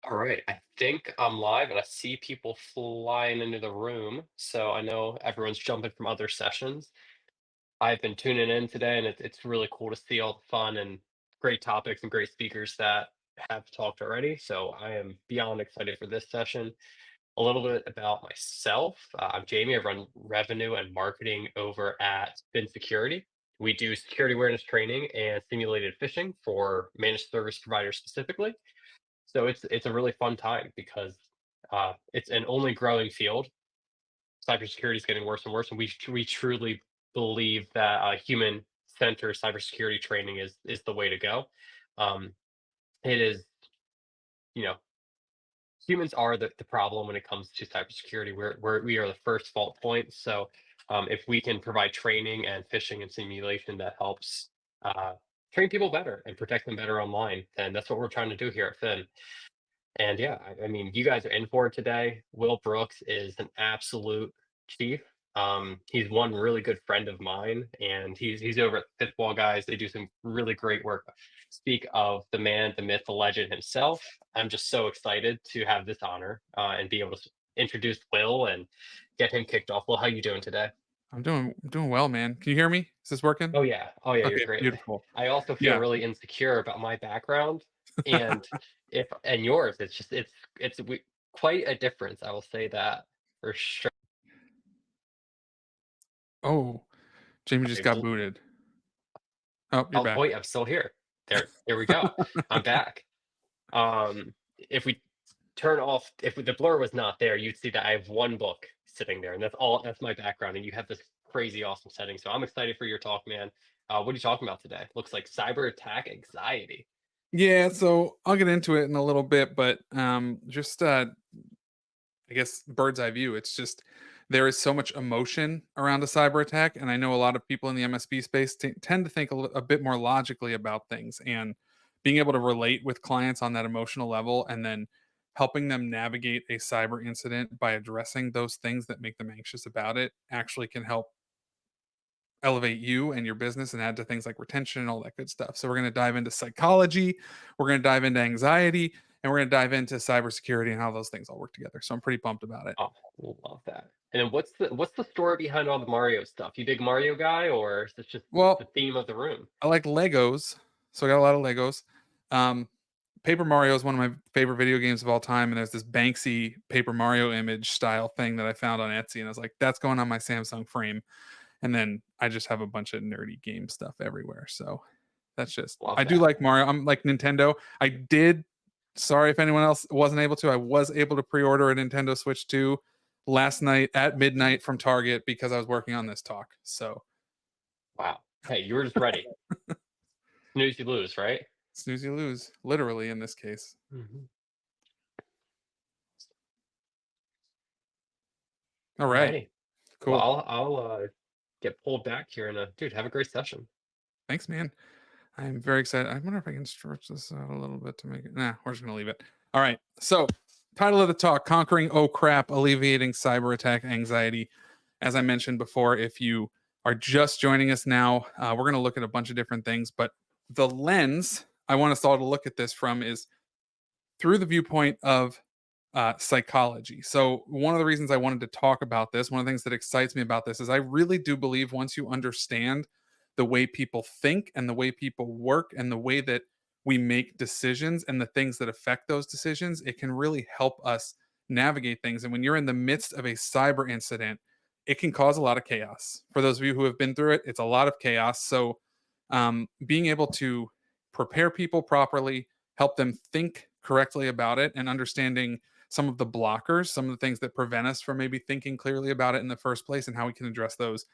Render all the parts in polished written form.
All right, I think I'm live and I see people flying into the room. So I know everyone's jumping from other sessions. I've been tuning in today and it's really cool to see all the fun and great topics and great speakers that have talked already. So I am beyond excited for this session. A little bit about myself. I'm Jamie. I run revenue and marketing over at Fin Security. We do security awareness training and simulated phishing for managed service providers specifically. So it's a really fun time because it's an only growing field. Cybersecurity is getting worse and worse, and we truly believe that human centered cybersecurity training is the way to go. Um, it is, you know, humans are the problem when it comes to cybersecurity. We are the first fault point. So if we can provide training and phishing and simulation that helps uh, train people better and protect them better online, then that's what we're trying to do here at Fin. And yeah, I mean, you guys are in for it today. Will Brooks is an absolute chief. He's one really good friend of mine, and he's over at Fifth Wall Guys. They do some really great work. Speak of the man, the myth, the legend himself. I'm just so excited to have this honor and be able to introduce Will and get him kicked off. Well, how you doing today? I'm doing well, man. Can you hear me? Is this working? Oh yeah, you're Okay, great. beautiful. I also feel Yeah. really insecure about my background, and if and yours. It's just quite a difference. I will say that for sure. Oh, Jamie just Okay, got booted. Oh, you're oh back. wait, I'm still here. There we go. I'm back. If we turn off, if the blur was not there, you'd see that I have one book sitting there, and that's all. That's my background, and you have this crazy awesome setting. So I'm excited for your talk, man. What are you talking about today? Looks like cyber attack anxiety. Yeah, so I'll get into it in a little bit, but just I guess bird's eye view. It's just there is so much emotion around a cyber attack, and I know a lot of people in the MSP space tend to think a bit more logically about things, and being able to relate with clients on that emotional level, and then helping them navigate a cyber incident by addressing those things that make them anxious about it actually can help elevate you and your business and add to things like retention and all that good stuff. So we're going to dive into psychology, we're going to dive into anxiety, and we're going to dive into cybersecurity and how those things all work together. So I'm pretty pumped about it. Oh, love that. And then what's the story behind all the Mario stuff? You big Mario guy, or is this just the Well, theme of the room? I like Legos, so I got a lot of Legos. Um, Paper Mario is one of my favorite video games of all time, and there's this Banksy Paper Mario image style thing that I found on Etsy, and I was like, "That's going on my Samsung frame." And then I just have a bunch of nerdy game stuff everywhere. So that's just Love I do that. like Mario. I'm like Nintendo. I did sorry if anyone else wasn't able to. I was able to pre-order a Nintendo Switch 2 last night at midnight from Target because I was working on this talk. So Wow. Hey, you were just ready. Snooze, you lose, right? snooze you lose, literally in this case. Mhm. All right. Alrighty. Well, Cool. I'll get pulled back here and dude, have a great session. Thanks, man. I'm very excited. I wonder if I can stretch this out a little bit to make it. Nah, we're just gonna leave it. All right. So, title of the talk: Conquering Oh Crap, Alleviating Cyber Attack Anxiety. As I mentioned before, if you are just joining us now, we're going to look at a bunch of different things. But the lens I want us all to look at this from is through the viewpoint of psychology. So, one of the reasons I wanted to talk about this, one of the things that excites me about this is I really do believe once you understand the way people think and the way people work and the way that we make decisions and the things that affect those decisions, it can really help us navigate things. And when you're in the midst of a cyber incident, it can cause a lot of chaos. For those of you who have been through it, it's a lot of chaos. So, being able to prepare people properly, help them think correctly about it, and understanding some of the blockers, some of the things that prevent us from maybe thinking clearly about it in the first place, and how we can address those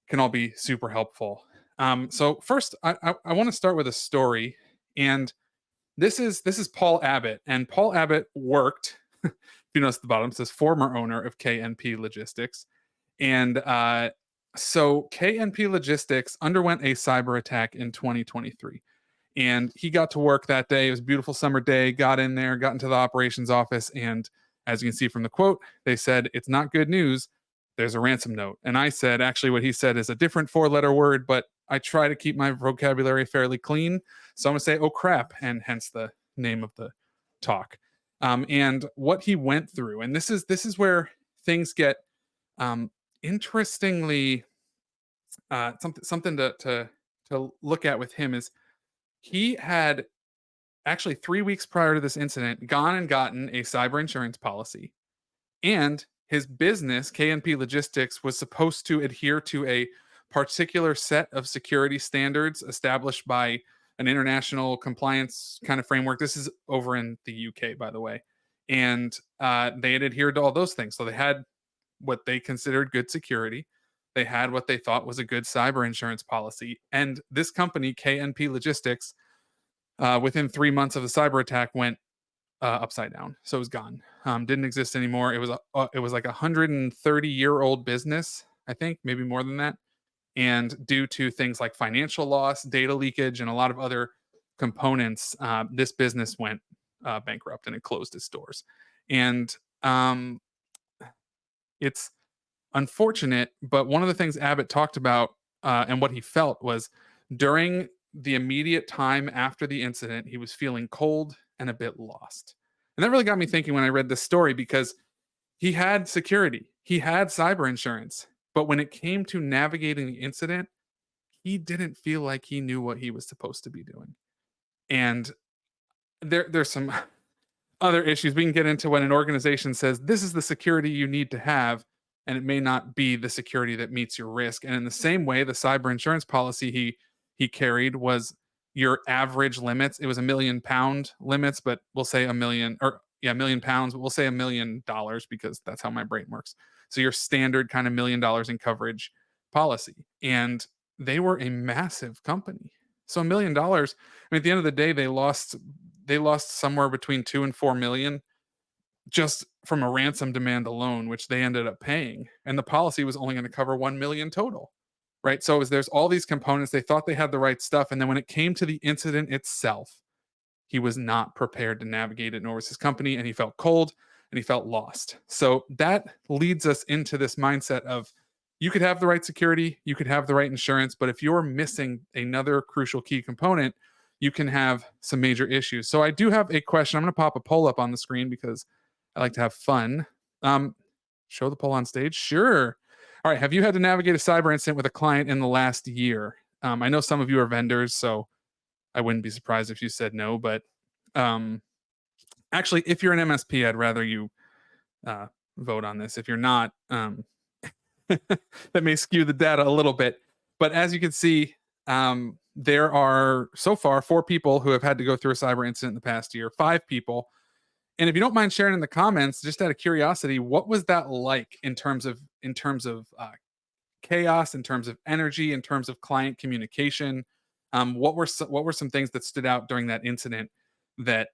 can all be super helpful. So first, I want to start with a story, and this is Paul Abbott, and Paul Abbott worked. If you notice at the bottom, it says former owner of KNP Logistics, and so KNP Logistics underwent a cyber attack in 2023. And he got to work that day. It was a beautiful summer day. Got in there, got into the operations office, and as you can see from the quote, they said, "It's not good news. There's a ransom note." And I said, actually, what he said is a different four-letter word, but I try to keep my vocabulary fairly clean. So I'm going to say, "Oh crap," and hence the name of the talk. and what he went through. And this is where things get um, interestingly something to look at with him is he had actually 3 weeks prior to this incident gone and gotten a cyber insurance policy, and his business, KNP Logistics, was supposed to adhere to a particular set of security standards established by an international compliance kind of framework. This is over in the UK, by the way. And they had adhered to all those things. So they had what they considered good security. They had what they thought was a good cyber insurance policy. And this company, KNP Logistics, within 3 months of the cyber attack, went upside down. So it was gone. Didn't exist anymore. It was like a 130-year-old business, I think, maybe more than that. And due to things like financial loss, data leakage, and a lot of other components, this business went bankrupt and it closed its doors. And it's unfortunate, but one of the things Abbott talked about and what he felt was during the immediate time after the incident, he was feeling cold and a bit lost. And that really got me thinking when I read this story because he had security, he had cyber insurance, but when it came to navigating the incident, he didn't feel like he knew what he was supposed to be doing. And there's some other issues we can get into when an organization says this is the security you need to have, and it may not be the security that meets your risk. And in the same way, the cyber insurance policy he carried was your average limits. It was £1 million limits, but we'll say a million, or yeah, £1 million, but we'll say $1 million because that's how my brain works. So your standard kind of $1 million in coverage policy. And they were a massive company. So $1 million, I mean, at the end of the day, they lost somewhere between 2 and 4 million just from a ransom demand alone, which they ended up paying. And the policy was only going to cover 1 million total. Right. So there's all these components. They thought they had the right stuff. And then when it came to the incident itself, he was not prepared to navigate it, nor was his company, and he felt cold and he felt lost. So that leads us into this mindset of you could have the right security, you could have the right insurance, but if you're missing another crucial key component, you can have some major issues. So I do have a question. I'm going to pop a poll up on the screen because I like to have fun. Show the poll on stage. Sure. All right. Have you had to navigate a cyber incident with a client in the last year? I know some of you are vendors, so I wouldn't be surprised if you said no. But actually, if you're an MSP, I'd rather you vote on this. If you're not, that may skew the data a little bit. But as you can see, there are so far 4 people who have had to go through a cyber incident in the past year, 5 people. And if you don't mind sharing in the comments, just out of curiosity, what was that like in terms of chaos, in terms of energy, in terms of client communication? What were some things that stood out during that incident that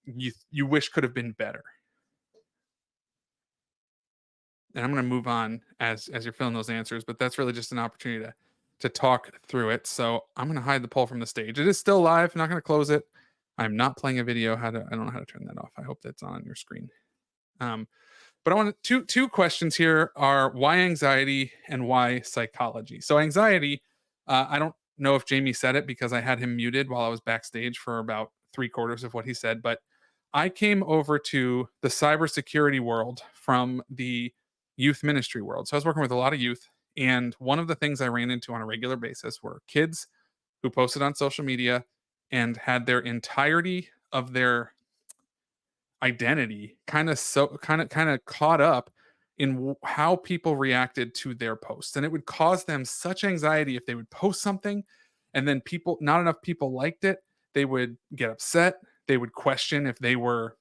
you wish could have been better? And I'm going to move on as you're filling those answers, but that's really just an opportunity to talk through it. So I'm going to hide the poll from the stage. It is still live. I'm not going to close it. I'm not playing a video. I don't know how to turn that off. I hope that's on your screen. But I want two questions here are why anxiety and why psychology. So anxiety, I don't know if Jamie said it because I had him muted while I was backstage for about 3/4 of what he said, but I came over to the cybersecurity world from the youth ministry world. So I was working with a lot of youth, and one of the things I ran into on a regular basis were kids who posted on social media and had their entirety of their identity kind of caught up in how people reacted to their posts, and it would cause them such anxiety if they would post something and then not enough people liked it. They would get upset, they would question if they were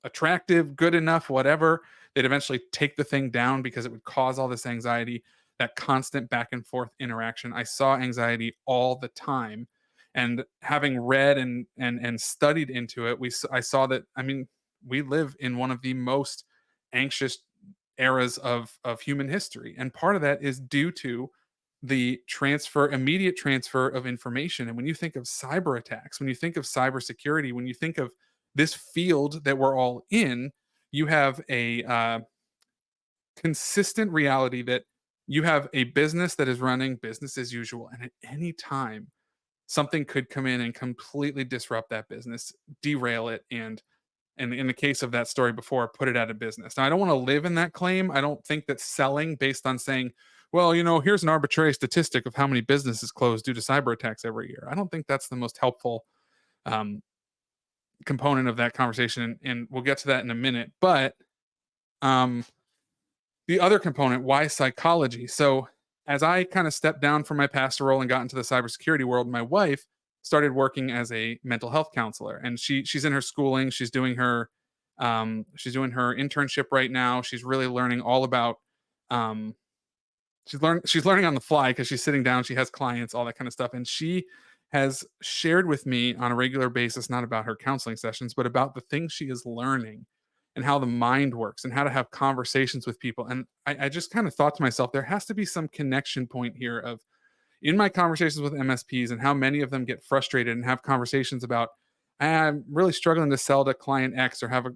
attractive, good enough, whatever. They'd eventually take the thing down because it would cause all this anxiety, that constant back and forth interaction. I saw anxiety all the time. And having read and studied into it, I saw that, I mean, we live in one of the most anxious eras of human history. And part of that is due to the immediate transfer of information. And when you think of cyber attacks, when you think of cybersecurity, when you think of this field that we're all in, you have a consistent reality that you have a business that is running business as usual. And at any time, something could come in and completely disrupt that business, derail it, and and in the case of that story before, put it out of business. Now, I don't want to live in that claim. I don't think that selling based on saying, well, here's an arbitrary statistic of how many businesses close due to cyber attacks every year. I don't think that's the most helpful um, component of that conversation, and we'll get to that in a minute. But um, the other component, why psychology? So, as I kind of stepped down from my pastor role and got into the cybersecurity world, my wife started working as a mental health counselor, and she's in her schooling. She's doing her internship right now. She's really learning all about um, she's learning on the fly because she's sitting down, she has clients, all that kind of stuff, and she has shared with me on a regular basis, not about her counseling sessions, but about the things she is learning and how the mind works and how to have conversations with people. And I just kind of thought to myself, there has to be some connection point here of, in my conversations with MSPs and how many of them get frustrated and have conversations about, I'm really struggling to sell to client X, or have a,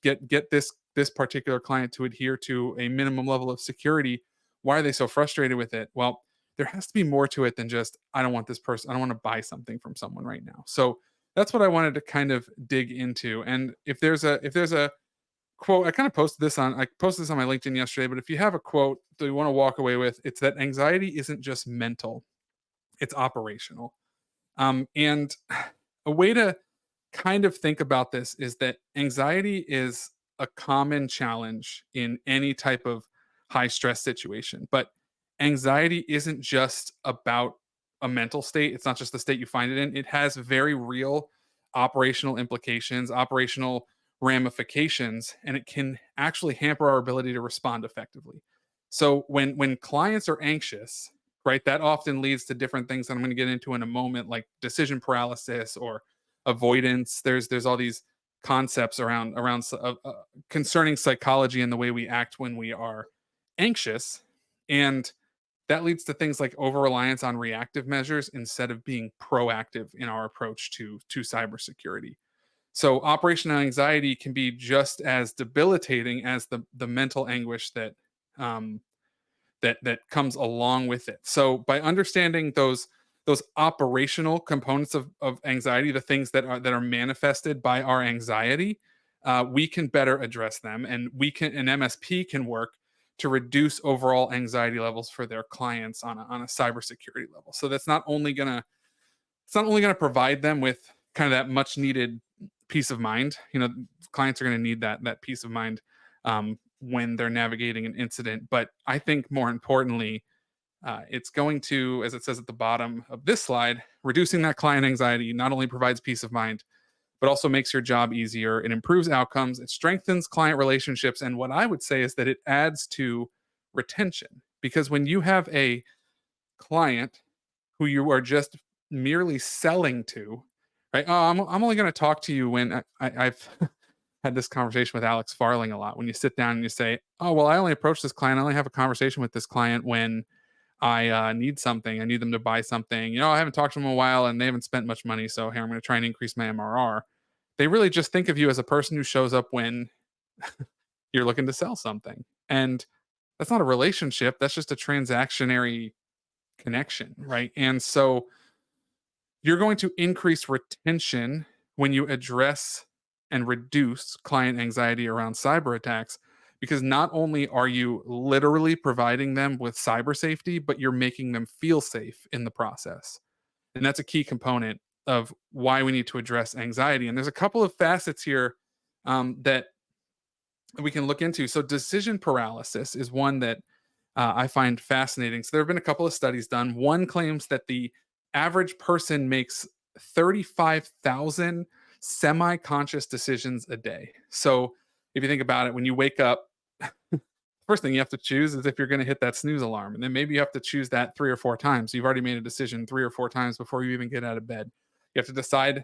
get this particular client to adhere to a minimum level of security. Why are they so frustrated with it? Well, there has to be more to it than just, I don't want this person, I don't want to buy something from someone right now. So that's what I wanted to kind of dig into. And if there's a quote, I posted this on my LinkedIn yesterday, but if you have a quote that you want to walk away with, it's that anxiety isn't just mental, it's operational. And a way to kind of think about this is that anxiety is a common challenge in any type of high stress situation. But anxiety isn't just about a mental state, it's not just the state you find it in. It has very real operational implications, operational ramifications, and it can actually hamper our ability to respond effectively. So when clients are anxious, right, that often leads to different things that I'm going to get into in a moment, like decision paralysis or avoidance. There's all these concepts around concerning psychology and the way we act when we are anxious, and that leads to things like over reliance on reactive measures instead of being proactive in our approach to cybersecurity. So operational anxiety can be just as debilitating as the mental anguish um, that comes along with it. So by understanding those operational components of anxiety, the things that are manifested by our anxiety, we can better address them, and an MSP can work to reduce overall anxiety levels for their clients on a cybersecurity level. So it's not only going to provide them with kind of that much needed peace of mind. Clients are going to need that peace of mind when they're navigating an incident. But I think more importantly, it's going to, as it says at the bottom of this slide, reducing that client anxiety not only provides peace of mind, but also makes your job easier. It improves outcomes, it strengthens client relationships. And what I would say is that it adds to retention, because when you have a client who you are just merely selling to, right? Oh, I'm only going to talk to you when I've had this conversation with Alex Farling a lot. When you sit down and you say, oh, well, I only approach this client, I only have a conversation with this client when I need something. I need them to buy something. I haven't talked to them in a while and they haven't spent much money. So here, I'm going to try and increase my MRR. They really just think of you as a person who shows up when you're looking to sell something. And that's not a relationship. That's just a transactionary connection, right? And so you're going to increase retention when you address and reduce client anxiety around cyber attacks, because not only are you literally providing them with cyber safety, but you're making them feel safe in the process. And that's a key component of why we need to address anxiety. And there's a couple of facets here that we can look into. So, decision paralysis is one that I find fascinating. So there have been a couple of studies done. One claims that the average person makes 35,000 semi conscious decisions a day. So if you think about it, when you wake up, first thing you have to choose is if you're going to hit that snooze alarm. And then maybe you have to choose that 3 or 4 times. So you've already made a decision 3 or 4 times before you even get out of bed. You have to decide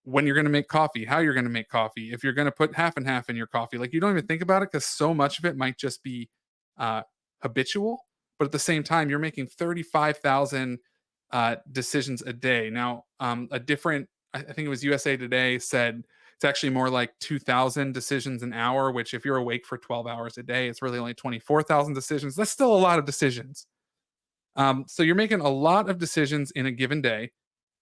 when you're going to make coffee, how you're going to make coffee, if you're going to put half and half in your coffee. Like, you don't even think about it because so much of it might just be uh, habitual. But at the same time, you're making 35,000 decisions a day. Now, I think it was USA Today said it's actually more like 2,000 decisions an hour, which if you're awake for 12 hours a day, it's really only 24,000 decisions. That's still a lot of decisions. So you're making a lot of decisions in a given day.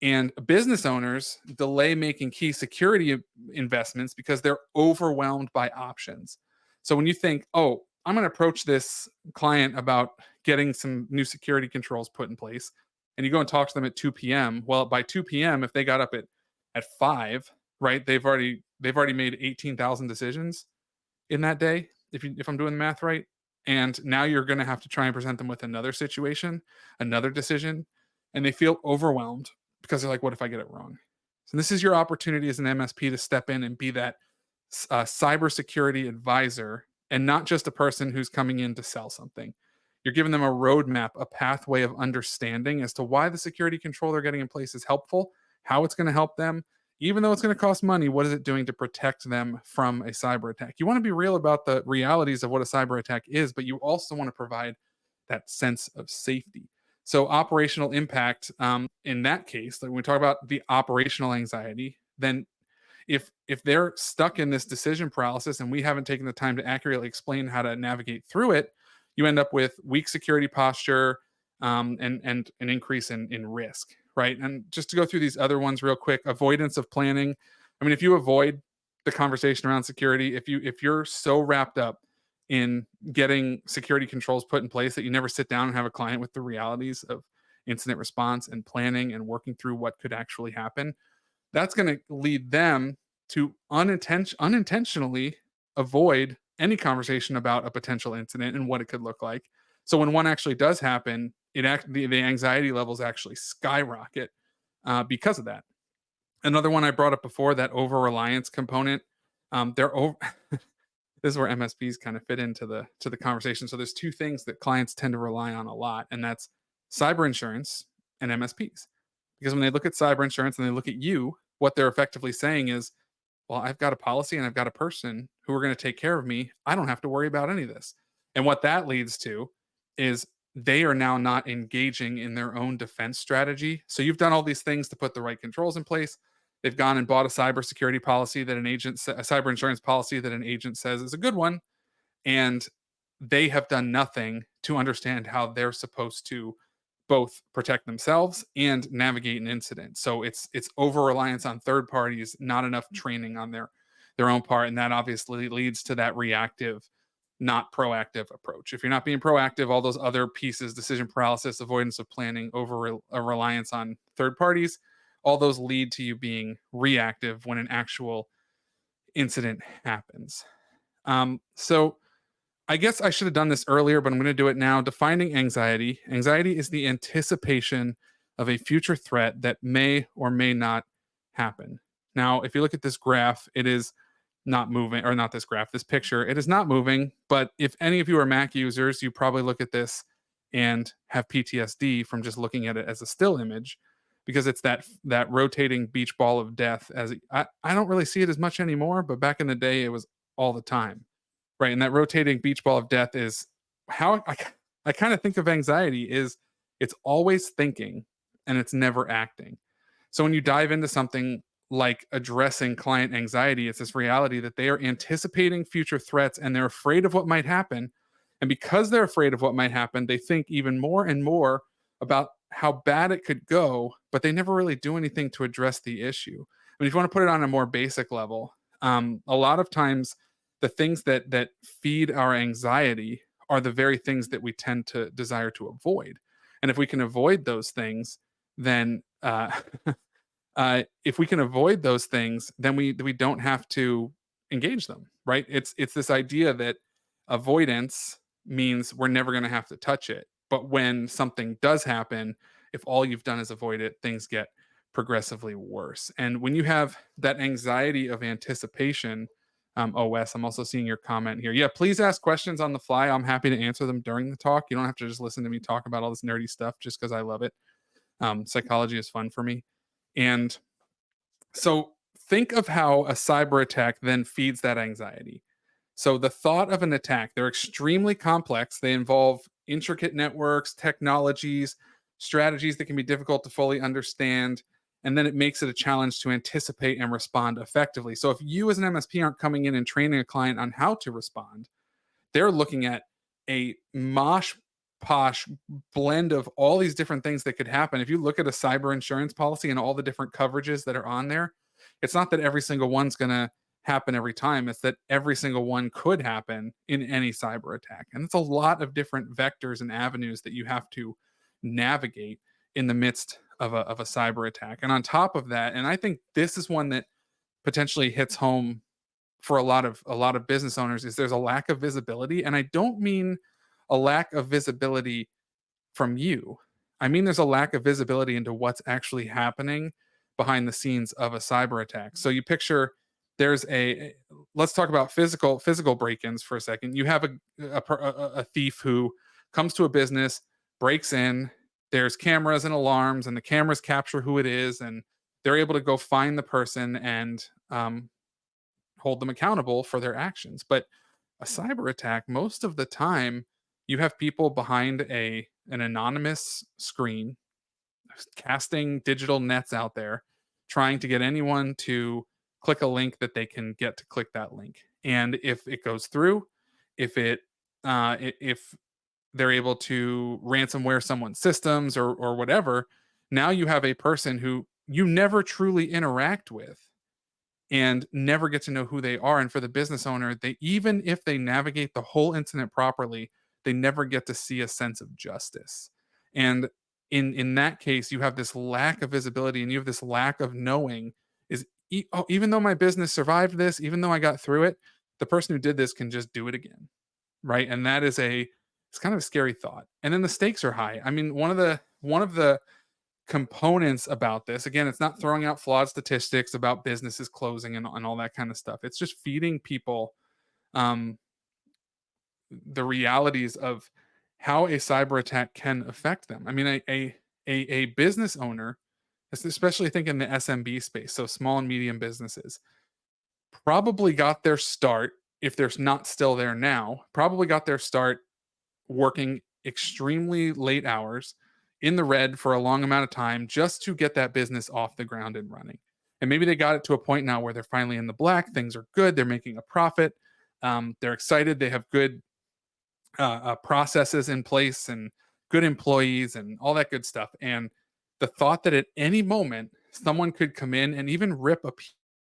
And business owners delay making key security investments because they're overwhelmed by options. So when you think, oh, I'm going to approach this client about getting some new security controls put in place, and you go and talk to them at 2 p.m. Well, by 2 p.m., if they got up at 5, right, they've already made 18,000 decisions in that day, if I'm doing the math right. And now you're going to have to try and present them with another situation, another decision, and they feel overwhelmed because they're like, what if I get it wrong? So this is your opportunity as an MSP to step in and be that cybersecurity advisor, and not just a person who's coming in to sell something. You're giving them a roadmap, a pathway of understanding as to why the security control they're getting in place is helpful, how it's going to help them, even though it's going to cost money. What is it doing to protect them from a cyber attack? You want to be real about the realities of what a cyber attack is, but you also want to provide that sense of safety. So operational impact, in that case, like when we talk about the operational anxiety, then if they're stuck in this decision paralysis and we haven't taken the time to accurately explain how to navigate through it, you end up with weak security posture, and an increase in risk, right? And just to go through these other ones real quick: avoidance of planning. I mean, if you avoid the conversation around security, if you're so wrapped up in getting security controls put in place that you never sit down and have a client with the realities of incident response and planning and working through what could actually happen, that's going to lead them to unintentionally avoid any conversation about a potential incident and what it could look like. So when one actually does happen, the anxiety levels actually skyrocket because of that. Another one I brought up before, that over reliance component. They're over. This is where MSPs kind of fit into the conversation. So there's two things that clients tend to rely on a lot, and that's cyber insurance and MSPs. Because when they look at cyber insurance and they look at you, what they're effectively saying is, well, I've got a policy and I've got a person who are going to take care of me. I don't have to worry about any of this. And what that leads to is they are now not engaging in their own defense strategy. So you've done all these things to put the right controls in place. They've gone and bought a cybersecurity policy that a cyber insurance policy that an agent says is a good one, and they have done nothing to understand how they're supposed to both protect themselves and navigate an incident. So it's over reliance on third parties, not enough training on their own part, and that obviously leads to that reactive, not proactive approach. If you're not being proactive, all those other pieces, decision paralysis, avoidance of planning, over a reliance on third parties, all those lead to you being reactive when an actual incident happens. So I guess I should have done this earlier, but I'm going to do it now. Defining anxiety. Anxiety is the anticipation of a future threat that may or may not happen. Now, if you look at this graph, it is not moving, or not this graph, this picture, it is not moving. But if any of you are Mac users, you probably look at this and have PTSD from just looking at it as a still image, because it's that rotating beach ball of death. I don't really see it as much anymore, but back in the day, it was all the time. Right, and that rotating beach ball of death is how I kind of think of anxiety is it's always thinking and it's never acting. So when you dive into something like addressing client anxiety, it's this reality that they are anticipating future threats and they're afraid of what might happen. And because they're afraid of what might happen, they think even more and more about how bad it could go, but they never really do anything to address the issue. I mean, if you want to put it on a more basic level, a lot of times the things that feed our anxiety are the very things that we tend to desire to avoid. And if we can avoid those things, then if we can avoid those things, then we don't have to engage them, right? It's this idea that avoidance means we're never going to have to touch it. But when something does happen, if all you've done is avoid it, things get progressively worse. And when you have that anxiety of anticipation, OS, I'm also seeing your comment here. Yeah, please ask questions on the fly. I'm happy to answer them during the talk. You don't have to just listen to me talk about all this nerdy stuff just because I love it. Psychology is fun for me. And so think of how a cyber attack then feeds that anxiety. So the thought of an attack, they're extremely complex. They involve intricate networks, technologies, strategies that can be difficult to fully understand. And then it makes it a challenge to anticipate and respond effectively. So if you as an MSP aren't coming in and training a client on how to respond, they're looking at a mosh posh blend of all these different things that could happen. If you look at a cyber insurance policy and all the different coverages that are on there, it's not that every single one's going to happen every time. It's that every single one could happen in any cyber attack. And it's a lot of different vectors and avenues that you have to navigate in the midst of a cyber attack. And on top of that, and I think this is one that potentially hits home for a lot of business owners, is there's a lack of visibility. And I don't mean a lack of visibility from you. I mean, there's a lack of visibility into what's actually happening behind the scenes of a cyber attack. So you picture there's let's talk about physical break-ins for a second. You have a thief who comes to a business, breaks in. There's cameras and alarms, and the cameras capture who it is, and they're able to go find the person and hold them accountable for their actions. But a cyber attack, most of the time, you have people behind an anonymous screen casting digital nets out there, trying to get anyone to click a link that they can get to click that link. And if it goes through, if if they're able to ransomware someone's systems or whatever, now you have a person who you never truly interact with and never get to know who they are. And for the business owner, they, even if they navigate the whole incident properly, they never get to see a sense of justice. And in that case, you have this lack of visibility and you have this lack of knowing is even though my business survived this, even though I got through it, the person who did this can just do it again. Right. And that is it's kind of a scary thought. And then the stakes are high. I mean, one of the components about this. Again, it's not throwing out flawed statistics about businesses closing and all that kind of stuff. It's just feeding people um, the realities of how a cyber attack can affect them. I mean, a business owner, especially think in the SMB space, so small and medium businesses, probably got their start, if they're not still there now, probably got their start working extremely late hours in the red for a long amount of time just to get that business off the ground and running. And maybe they got it to a point now where they're finally in the black, things are good, they're making a profit, they're excited, they have good processes in place and good employees and all that good stuff. And the thought that at any moment someone could come in and even rip a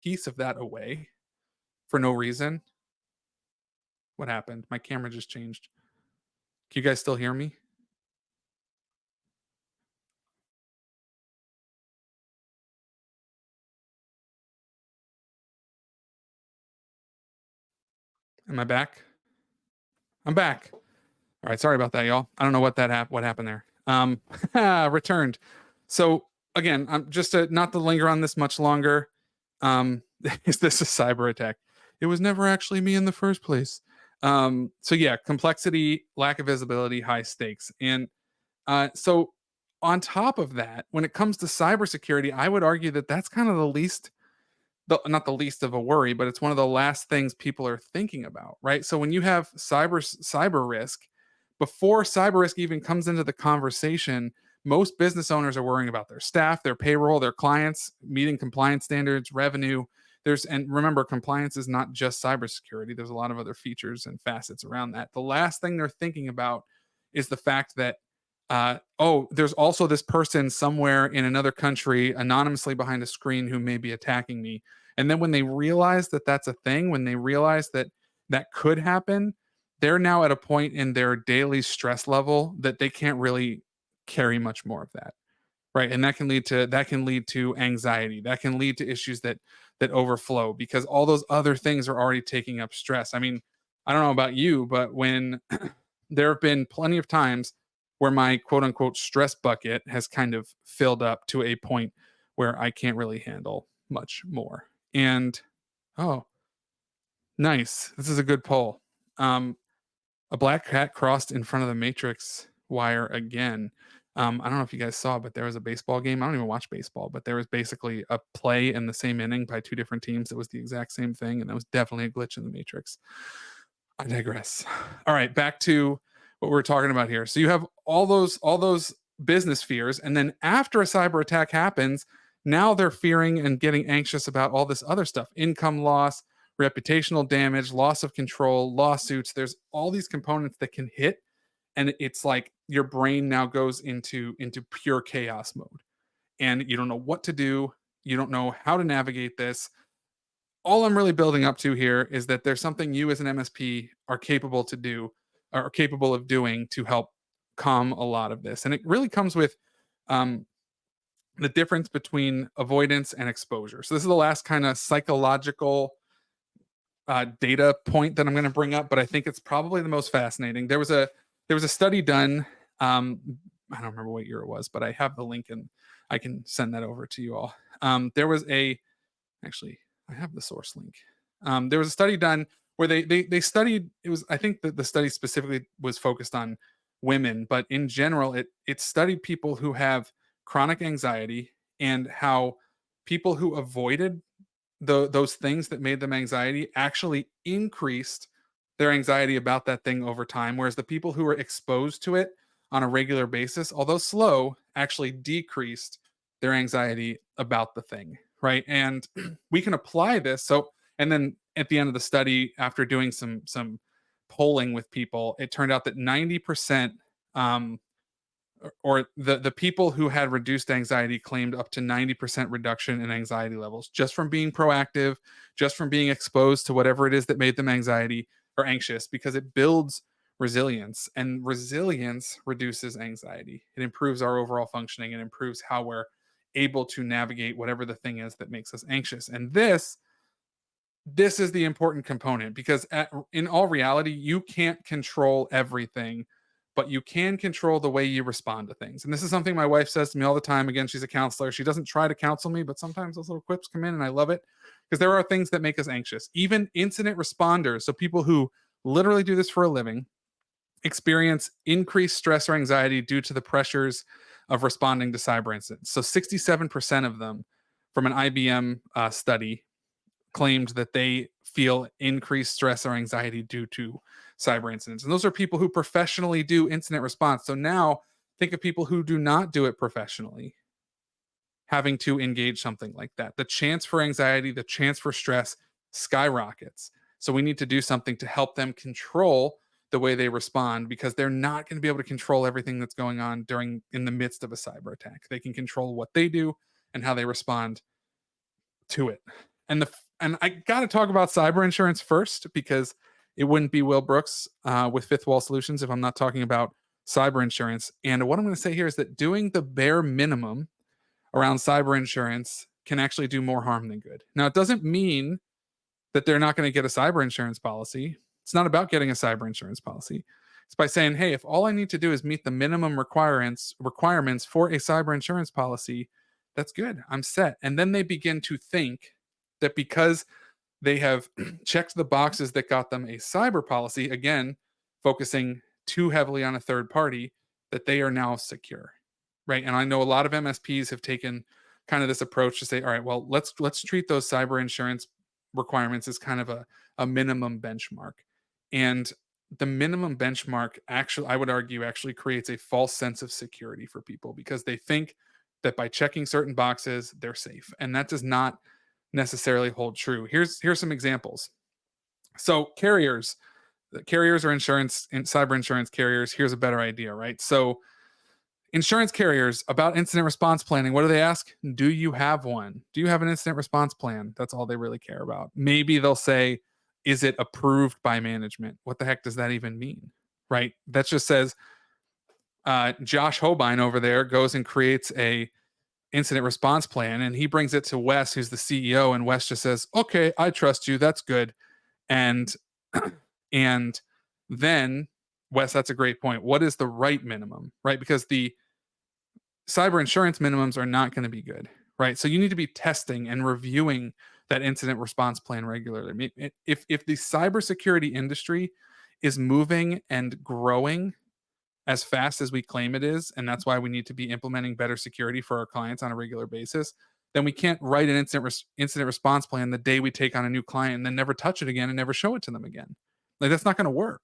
piece of that away for no reason. What happened? My camera just changed. Can you guys still hear me? Am I back? I'm back. All right, sorry about that, y'all. I don't know what happened there. Returned. So again, I'm just not to linger on this much longer. Is this a cyber attack? It was never actually me in the first place. So yeah, complexity, lack of visibility, high stakes, and so on top of that, when it comes to cybersecurity, I would argue that that's kind of the least not the least of a worry, but it's one of the last things people are thinking about, right? So when you have cyber risk, before cyber risk even comes into the conversation, most business owners are worrying about their staff, their payroll, their clients, meeting compliance standards, revenue. And remember, compliance is not just cybersecurity. There's a lot of other features and facets around that. The last thing they're thinking about is the fact that there's also this person somewhere in another country anonymously behind a screen who may be attacking me. And then when they realize that that's a thing, when they realize that that could happen, they're now at a point in their daily stress level that they can't really carry much more of that. Right. And that can lead to anxiety. That can lead to issues that overflow because all those other things are already taking up stress. I mean, I don't know about you, but when there have been plenty of times where my quote unquote stress bucket has kind of filled up to a point where I can't really handle much more. And oh, nice. This is a good poll. Um, a black cat crossed in front of the matrix wire again. I don't know if you guys saw, but there was a baseball game. I don't even watch baseball, but there was basically a play in the same inning by two different teams that was the exact same thing, and that was definitely a glitch in the matrix. I digress. All right, back to what we're talking about here. So you have all those business fears, and then after a cyber attack happens, now they're fearing and getting anxious about all this other stuff: income loss, reputational damage, loss of control, lawsuits. There's all these components that can hit and it's like your brain now goes into pure chaos mode, and you don't know what to do, you don't know how to navigate this. All I'm really building up to here is that there's something you as an MSP are capable to do, or capable of doing, to help calm a lot of this. And it really comes with um, the difference between avoidance and exposure. So this is the last kind of psychological data point that I'm going to bring up, but I think it's probably the most fascinating. There was a study done. I don't remember what year it was, but I have the link and I can send that over to you all. There was a Actually, I have the source link. There was a study done where they studied. It was, I think that the study specifically was focused on women, but in general, it studied people who have chronic anxiety and how people who avoided those things that made them anxiety actually increased their anxiety about that thing over time, whereas the people who were exposed to it on a regular basis, although slow, actually decreased their anxiety about the thing, right? And we can apply this. So, and then at the end of the study, after doing some polling with people, it turned out that 90% um, or the people who had reduced anxiety claimed up to 90% reduction in anxiety levels just from being proactive, just from being exposed to whatever it is that made them anxiety or anxious, because it builds resilience, and resilience reduces anxiety. It improves our overall functioning and improves how we're able to navigate whatever the thing is that makes us anxious. And this is the important component, because in all reality, you can't control everything, but you can control the way you respond to things. And this is something my wife says to me all the time. Again, she's a counselor. She doesn't try to counsel me, but sometimes those little quips come in and I love it, because there are things that make us anxious. Even incident responders, so people who literally do this for a living, experience increased stress or anxiety due to the pressures of responding to cyber incidents. So 67% of them, from an IBM study, claimed that they feel increased stress or anxiety due to cyber incidents. And those are people who professionally do incident response. So now think of people who do not do it professionally having to engage something like that. The chance for anxiety, the chance for stress skyrockets. So we need to do something to help them control the way they respond, because they're not going to be able to control everything that's going on in the midst of a cyber attack. They can control what they do and how they respond to it. And I got to talk about cyber insurance first, because it wouldn't be Will Brooks with Fifth Wall Solutions if I'm not talking about cyber insurance. And what I'm going to say here is that doing the bare minimum around cyber insurance can actually do more harm than good. Now, it doesn't mean that they're not going to get a cyber insurance policy. It's not about getting a cyber insurance policy. It's by saying, hey, if all I need to do is meet the minimum requirements for a cyber insurance policy, that's good. I'm set. And then they begin to think that because they have checked the boxes that got them a cyber policy, again, focusing too heavily on a third party, that they are now secure. Right. And I know a lot of MSPs have taken kind of this approach to say, all right, well, let's treat those cyber insurance requirements as kind of a minimum benchmark. And the minimum benchmark actually, I would argue, actually creates a false sense of security for people, because they think that by checking certain boxes, they're safe. And that does not necessarily hold true. Here's some examples. So carriers are insurance and cyber insurance carriers. Here's a better idea, right? So insurance carriers, about incident response planning, what do they ask? Do you have one? Do you have an incident response plan? That's all they really care about. Maybe they'll say, is it approved by management? What the heck does that even mean? Right? That just says Josh Hobein over there goes and creates a incident response plan, and he brings it to Wes, who's the CEO, and Wes just says, okay, I trust you, that's good. And and then, Wes, that's a great point. What is the right minimum, right? Because the cyber insurance minimums are not going to be good, right? So you need to be testing and reviewing that incident response plan regularly. I mean, if the cybersecurity industry is moving and growing as fast as we claim it is, and that's why we need to be implementing better security for our clients on a regular basis, then we can't write an incident response plan the day we take on a new client and then never touch it again and never show it to them again. Like, that's not going to work.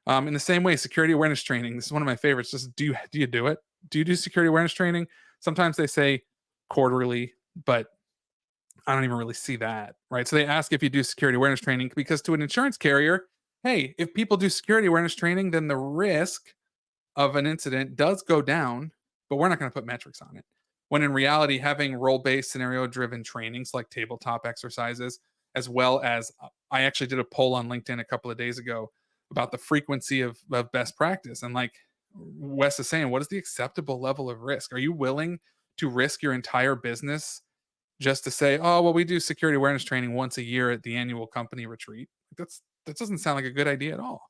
In the same way, security awareness training. This is one of my favorites. Just do you do it? Do you do security awareness training? Sometimes they say quarterly, but I don't even really see that, right? So they ask if you do security awareness training, because to an insurance carrier, hey, if people do security awareness training, then the risk of an incident does go down, but we're not going to put metrics on it. When in reality, having role based, scenario driven trainings like tabletop exercises, as well as I actually did a poll on LinkedIn a couple of days ago about the frequency of best practice. And like Wes is saying, what is the acceptable level of risk? Are you willing to risk your entire business just to say, oh, well, we do security awareness training once a year at the annual company retreat? That doesn't sound like a good idea at all.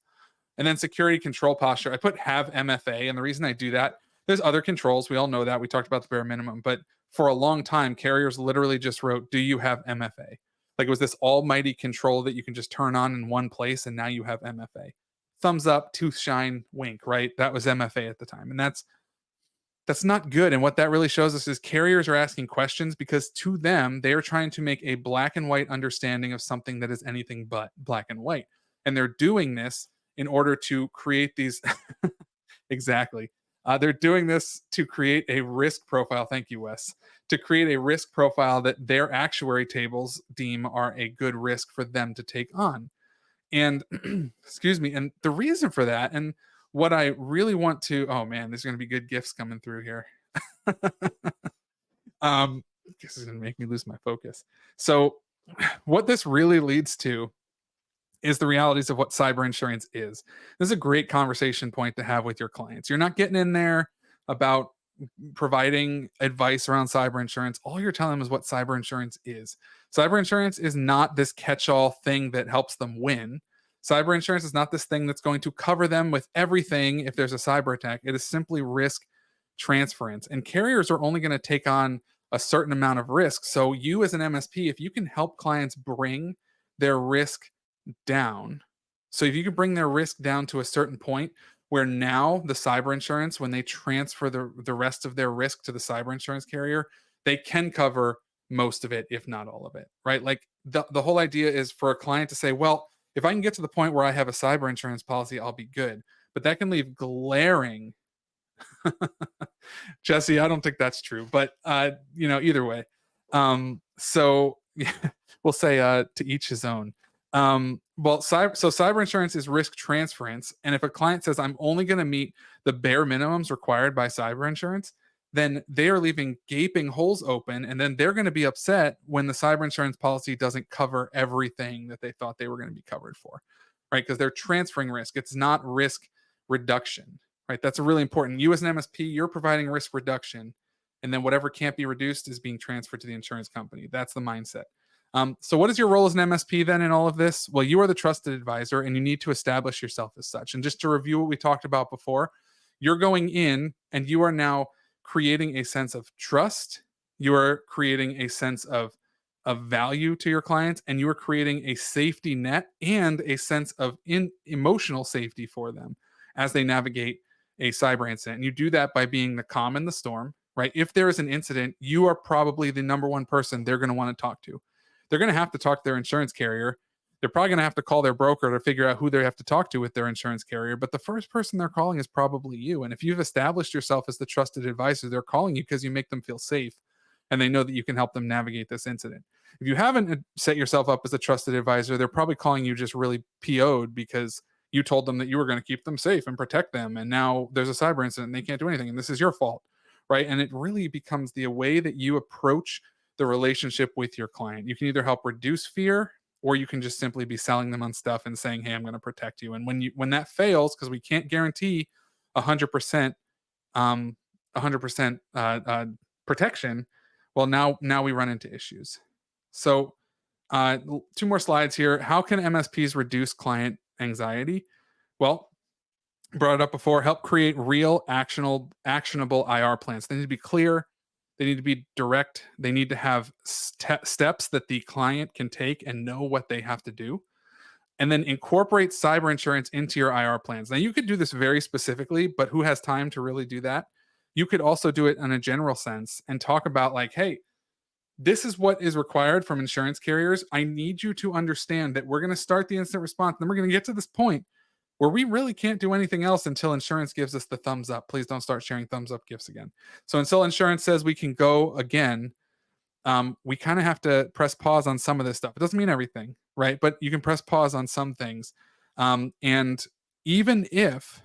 And then security control posture, I put have MFA. And the reason I do that, there's other controls. We all know that. We talked about the bare minimum. But for a long time, carriers literally just wrote, do you have MFA? Like it was this almighty control that you can just turn on in one place. And now you have MFA. Thumbs up, tooth shine, wink, right? That was MFA at the time. And that's not good. And what that really shows us is carriers are asking questions because to them, they are trying to make a black and white understanding of something that is anything but black and white. And they're doing this in order to create these. Exactly. They're doing this to create a risk profile. Thank you, Wes. To create a risk profile that their actuary tables deem are a good risk for them to take on. And excuse me. And the reason for that, and what I really want to, oh man, there's going to be good gifts coming through here. This is going to make me lose my focus. So, what this really leads to is the realities of what cyber insurance is. This is a great conversation point to have with your clients. You're not getting in there about providing advice around cyber insurance. All you're telling them is what cyber insurance is. Cyber insurance is not this catch all thing that helps them win. Cyber insurance is not this thing that's going to cover them with everything if there's a cyber attack. It is simply risk transference. And carriers are only going to take on a certain amount of risk. So, you as an MSP, if you can help clients bring their risk down. So if you can bring their risk down to a certain point where now the cyber insurance, when they transfer the rest of their risk to the cyber insurance carrier, they can cover most of it, if not all of it, right? Like the whole idea is for a client to say, well, if I can get to the point where I have a cyber insurance policy, I'll be good. But that can leave glaring. Jesse, I don't think that's true, but either way. So yeah, we'll say to each his own. Cyber insurance is risk transference. And if a client says, I'm only going to meet the bare minimums required by cyber insurance, then they are leaving gaping holes open. And then they're going to be upset when the cyber insurance policy doesn't cover everything that they thought they were going to be covered for, right? Because they're transferring risk. It's not risk reduction, right? That's a really important. You as an MSP, you're providing risk reduction. And then whatever can't be reduced is being transferred to the insurance company. That's the mindset. So what is your role as an MSP then in all of this? Well, you are the trusted advisor and you need to establish yourself as such. And just to review what we talked about before, you're going in and you are now creating a sense of trust. You are creating a sense of value to your clients, and you are creating a safety net and a sense of emotional safety for them as they navigate a cyber incident. And you do that by being the calm in the storm, right? If there is an incident, you are probably the number one person they're going to want to talk to. They're going to have to talk to their insurance carrier. They're probably going to have to call their broker to figure out who they have to talk to with their insurance carrier. But the first person they're calling is probably you. And if you've established yourself as the trusted advisor, they're calling you because you make them feel safe and they know that you can help them navigate this incident. If you haven't set yourself up as a trusted advisor, they're probably calling you just really PO'd because you told them that you were going to keep them safe and protect them. And now there's a cyber incident and they can't do anything. And this is your fault, right? And it really becomes the way that you approach the relationship with your client. You can either help reduce fear or you can just simply be selling them on stuff and saying, hey, I'm going to protect you. And when that fails, because we can't guarantee 100% 100% protection, well, now we run into issues. So 2 more slides here. How can MSPs reduce client anxiety? Well, brought it up before, help create real actionable IR plans. They need to be clear. They need to be direct. They need to have steps that the client can take and know what they have to do. And then incorporate cyber insurance into your IR plans. Now, you could do this very specifically, but who has time to really do that? You could also do it in a general sense and talk about like, hey, this is what is required from insurance carriers. I need you to understand that we're going to start the instant response. Then we're going to get to this point where we really can't do anything else until insurance gives us the thumbs up. Please don't start sharing thumbs up gifts again. So until insurance says we can go again, we kind of have to press pause on some of this stuff. It doesn't mean everything, right? But you can press pause on some things. And even if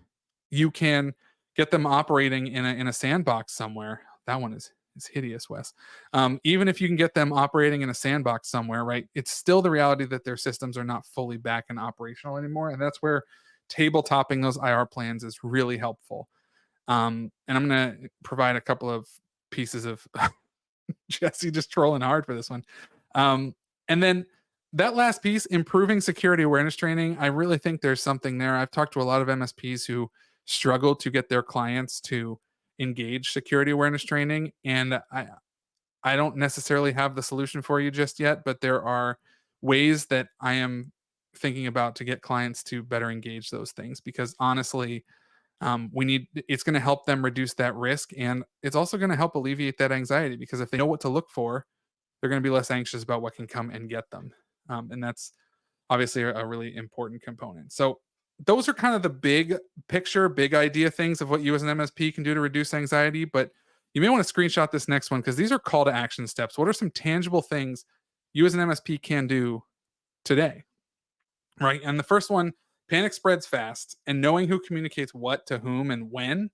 you can get them operating in a sandbox somewhere. That one is hideous, Wes. Even if you can get them operating in a sandbox somewhere, right? It's still the reality that their systems are not fully back and operational anymore, and that's where tabletopping those IR plans is really helpful. And I'm going to provide a couple of pieces of Jesse just trolling hard for this one. And then that last piece, improving security awareness training, I really think there's something there. I've talked to a lot of MSPs who struggle to get their clients to engage security awareness training, and I don't necessarily have the solution for you just yet, but there are ways that I am thinking about to get clients to better engage those things, because honestly, we need it's going to help them reduce that risk, and it's also going to help alleviate that anxiety, because if they know what to look for, they're going to be less anxious about what can come and get them. And that's obviously a really important component. So those are kind of the big picture, big idea things of what you as an MSP can do to reduce anxiety. But you may want to screenshot this next one, because these are call to action steps. What are some tangible things you as an MSP can do today? Right. And the first one, panic spreads fast, and knowing who communicates what to whom and when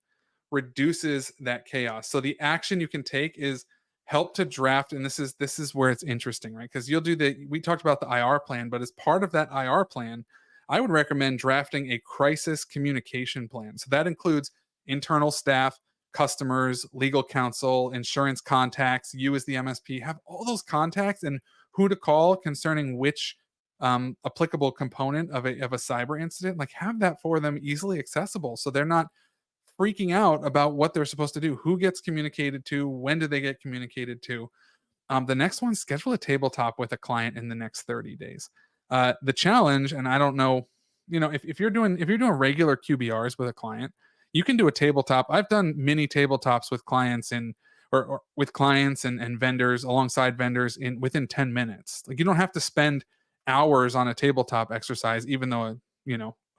reduces that chaos. So the action you can take is help to draft, and this is where it's interesting, right? Because you'll do we talked about the IR plan, but as part of that IR plan, I would recommend drafting a crisis communication plan. So that includes internal staff, customers, legal counsel, insurance contacts, you as the MSP, have all those contacts and who to call concerning which applicable component of a cyber incident. Like, have that for them easily accessible, so they're not freaking out about what they're supposed to do, who gets communicated to, when do they get communicated to. The next one, schedule a tabletop with a client in the next 30 days. The challenge, and I don't know, if you're doing regular QBRs with a client, you can do a tabletop. I've done mini tabletops with clients or with clients and vendors, alongside vendors, in within 10 minutes. Like, you don't have to spend hours on a tabletop exercise, even though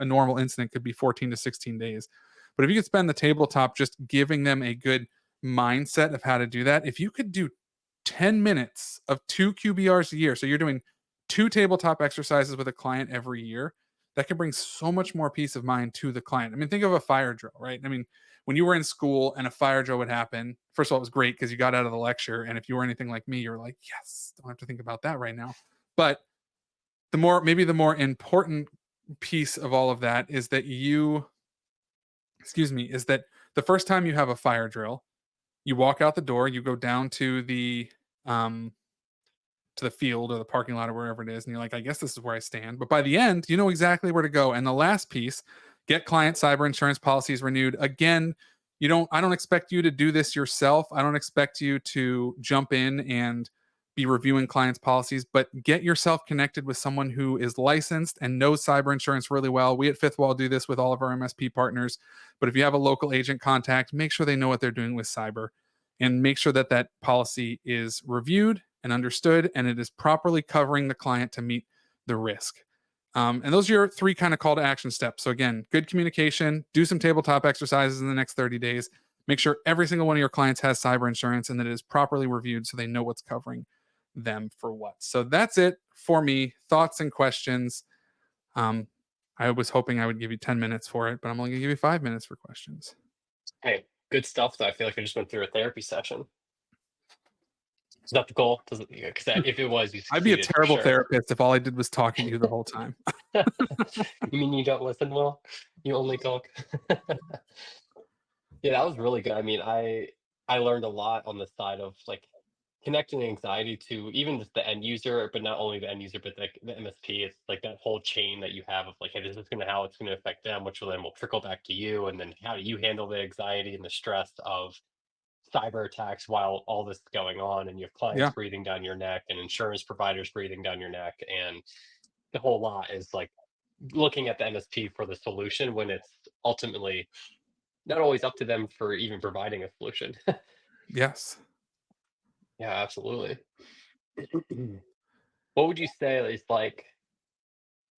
a normal incident could be 14 to 16 days. But if you could spend the tabletop just giving them a good mindset of how to do that, if you could do 10 minutes of 2 QBRs a year, so you're doing 2 tabletop exercises with a client every year, that can bring so much more peace of mind to the client. I mean, think of a fire drill, right? I mean, when you were in school and a fire drill would happen, first of all, it was great because you got out of the lecture. And if you were anything like me, you're like, yes, don't have to think about that right now. But maybe the more important piece of all of that is that is that the first time you have a fire drill, you walk out the door, you go down um to the field or the parking lot or wherever it is, and you're like, I guess this is where I stand. But by the end, you know exactly where to go. And the last piece, get client cyber insurance policies renewed. Again, I don't expect you to do this yourself. I don't expect you to jump in and be reviewing clients' policies, but get yourself connected with someone who is licensed and knows cyber insurance really well. We at Fifth Wall do this with all of our MSP partners. But if you have a local agent contact, make sure they know what they're doing with cyber, and make sure that that policy is reviewed and understood, and it is properly covering the client to meet the risk. And those are your 3 kind of call to action steps. So again, good communication, do some tabletop exercises in the next 30 days, make sure every single one of your clients has cyber insurance and that it is properly reviewed so they know what's covering them for what. So that's it for me. Thoughts and questions. I was hoping I would give you 10 minutes for it, but I'm only gonna give you 5 minutes for questions. Hey, good stuff though. I feel like I just went through a therapy session. Is that the goal? Doesn't because if it was, you I'd be a succeeded for terrible sure. therapist if all I did was talking to you the whole time. You mean you don't listen well? You only talk? Yeah, that was really good. I mean, I learned a lot on the side of like connecting anxiety to even just the end user, but not only the end user, but like the MSP. It's like that whole chain that you have of like, hey, this is gonna how it's gonna affect them, which will then will trickle back to you, and then how do you handle the anxiety and the stress of cyber attacks while all this is going on, and you have clients Yeah. breathing down your neck and insurance providers breathing down your neck, and the whole lot is like looking at the MSP for the solution when it's ultimately not always up to them for even providing a solution. Yes. Yeah, absolutely. What would you say is like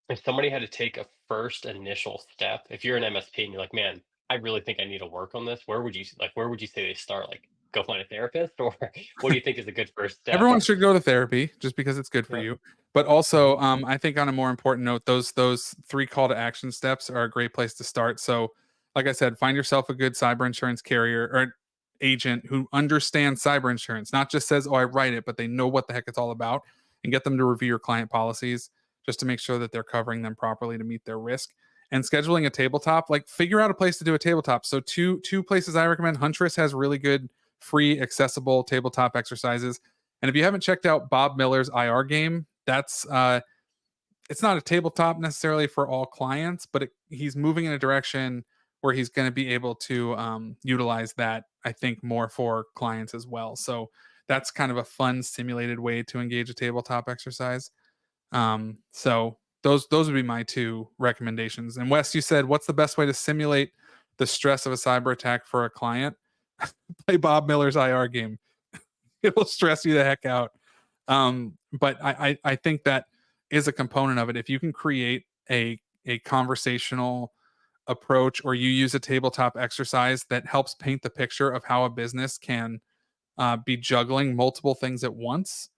if somebody had to take a first initial step, if you're an MSP and you're like, man, I really think I need to work on this, where would you say they start? Like go find a therapist or what do you think is a good first step? Everyone should go to therapy just because it's good for Yeah. you. But also, I think on a more important note, those 3 call to action steps are a great place to start. So like I said, find yourself a good cyber insurance carrier or agent who understands cyber insurance, not just says, "Oh, I write it," but they know what the heck it's all about, and get them to review your client policies just to make sure that they're covering them properly to meet their risk. And scheduling a tabletop, like figure out a place to do a tabletop. So two places I recommend. Huntress has really good free accessible tabletop exercises. And if you haven't checked out Bob Miller's IR game, that's it's not a tabletop necessarily for all clients, but he's moving in a direction where he's going to be able to utilize that, I think, more for clients as well. So that's kind of a fun simulated way to engage a tabletop exercise. So those would be my two recommendations. And Wes, you said, what's the best way to simulate the stress of a cyber attack for a client? Play Bob Miller's IR game. It'll stress you the heck out. But I think that is a component of it. If you can create a conversational approach, or you use a tabletop exercise that helps paint the picture of how a business can be juggling multiple things at once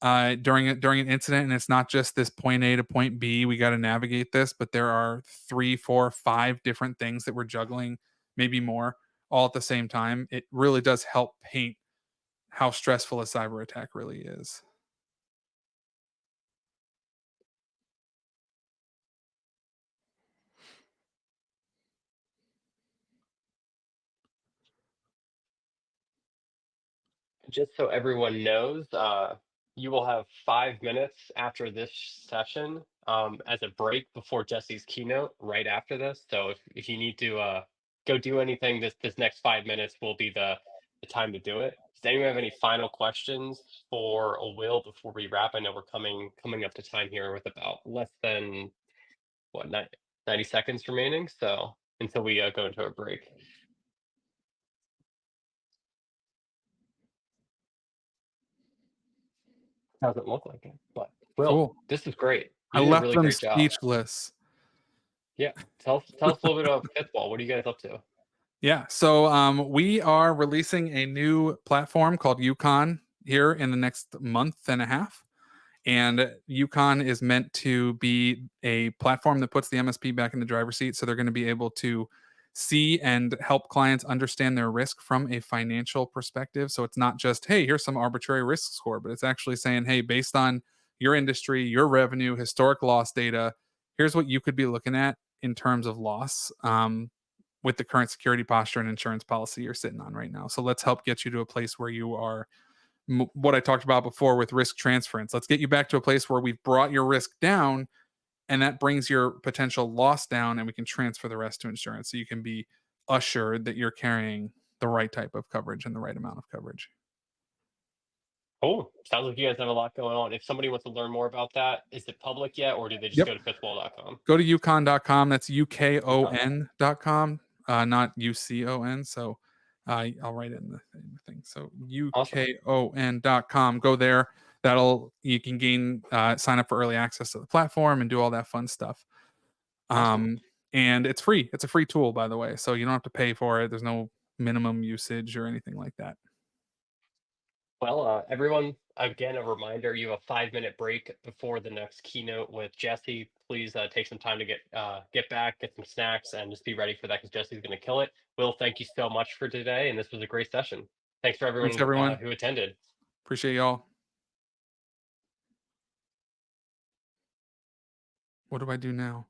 during an incident, and it's not just this point A to point B. We got to navigate this, but there are 3, 4, 5 different things that we're juggling, maybe more, all at the same time. It really does help paint how stressful a cyber attack really is. Just so everyone knows, you will have 5 minutes after this session as a break before Jesse's keynote right after this. So if you need to go do anything, this next 5 minutes will be the time to do it. Does anyone have any final questions for a Will before we wrap? I know we're coming up to time here with about less than what 90 seconds remaining. So until we go into a break. Doesn't look like it, but Will, Cool. this is great. I You did a left really them great job. speechless. Yeah. Tell us a little bit about Fitball. What are you guys up to? Yeah. So we are releasing a new platform called Yukon here in the next month and a half. And Yukon is meant to be a platform that puts the MSP back in the driver's seat. So they're going to be able to see and help clients understand their risk from a financial perspective. So it's not just, hey, here's some arbitrary risk score, but it's actually saying, hey, based on your industry, your revenue, historic loss data, here's what you could be looking at in terms of loss with the current security posture and insurance policy you're sitting on right now. So let's help get you to a place where you are what I talked about before with risk transference. Let's get you back to a place where we've brought your risk down, and that brings your potential loss down, and we can transfer the rest to insurance so you can be assured that you're carrying the right type of coverage and the right amount of coverage. Cool. Sounds like you guys have a lot going on. If somebody wants to learn more about that, is it public yet, or do they just Yep. go to fitball.com? Go to yukon.com. That's Yukon. ukon.com, not UCON. So I'll write it in the thing. So Awesome. ukon.com. Go there. You can sign up for early access to the platform and do all that fun stuff. Awesome. Um, and it's free. It's a free tool, by the way. So you don't have to pay for it. There's no minimum usage or anything like that. Well, everyone, again, a reminder, you have a 5 minute break before the next keynote with Jesse. Please take some time to get back, get some snacks, and just be ready for that because Jesse's going to kill it. Will, thank you so much for today, and this was a great session. Thanks for Thanks, everyone everyone. who attended. Appreciate y'all. What do I do now?